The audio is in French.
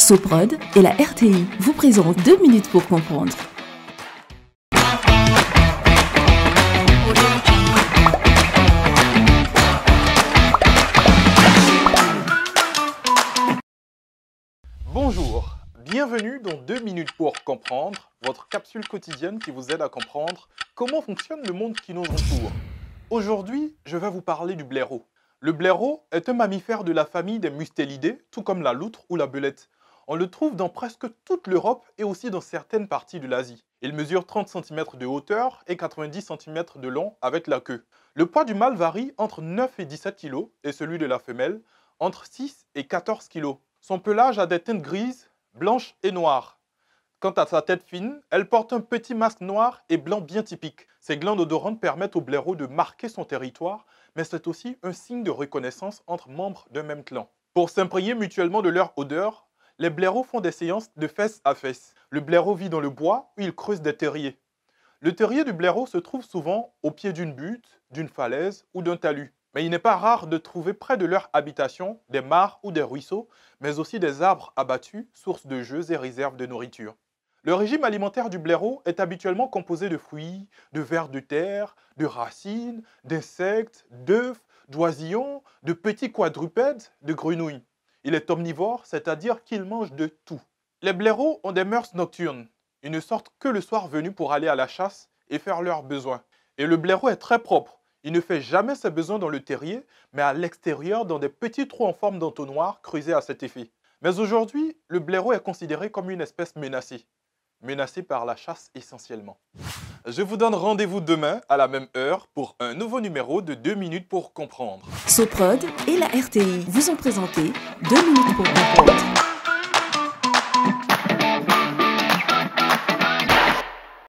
Soprod et la RTI vous présentent 2 minutes pour comprendre. Bonjour, bienvenue dans 2 minutes pour comprendre, votre capsule quotidienne qui vous aide à comprendre comment fonctionne le monde qui nous entoure. Aujourd'hui, je vais vous parler du blaireau. Le blaireau est un mammifère de la famille des mustélidés, tout comme la loutre ou la belette. On le trouve dans presque toute l'Europe et aussi dans certaines parties de l'Asie. Il mesure 30 cm de hauteur et 90 cm de long avec la queue. Le poids du mâle varie entre 9 et 17 kg et celui de la femelle entre 6 et 14 kg. Son pelage a des teintes grises, blanches et noires. Quant à sa tête fine, elle porte un petit masque noir et blanc bien typique. Ses glandes odorantes permettent au blaireau de marquer son territoire, mais c'est aussi un signe de reconnaissance entre membres d'un même clan. Pour s'imprégner mutuellement de leur odeur, les blaireaux font des séances de fesse à fesse. Le blaireau vit dans le bois où il creuse des terriers. Le terrier du blaireau se trouve souvent au pied d'une butte, d'une falaise ou d'un talus. Mais il n'est pas rare de trouver près de leur habitation des mares ou des ruisseaux, mais aussi des arbres abattus, source de jeux et réserves de nourriture. Le régime alimentaire du blaireau est habituellement composé de fruits, de vers de terre, de racines, d'insectes, d'œufs, d'oisillons, de petits quadrupèdes, de grenouilles. Il est omnivore, c'est-à-dire qu'il mange de tout. Les blaireaux ont des mœurs nocturnes. Ils ne sortent que le soir venu pour aller à la chasse et faire leurs besoins. Et le blaireau est très propre. Il ne fait jamais ses besoins dans le terrier, mais à l'extérieur dans des petits trous en forme d'entonnoir creusés à cet effet. Mais aujourd'hui, le blaireau est considéré comme une espèce menacée. Menacée par la chasse essentiellement. Je vous donne rendez-vous demain à la même heure pour un nouveau numéro de 2 minutes pour comprendre. Soprod et la RTI vous ont présenté 2 minutes pour comprendre.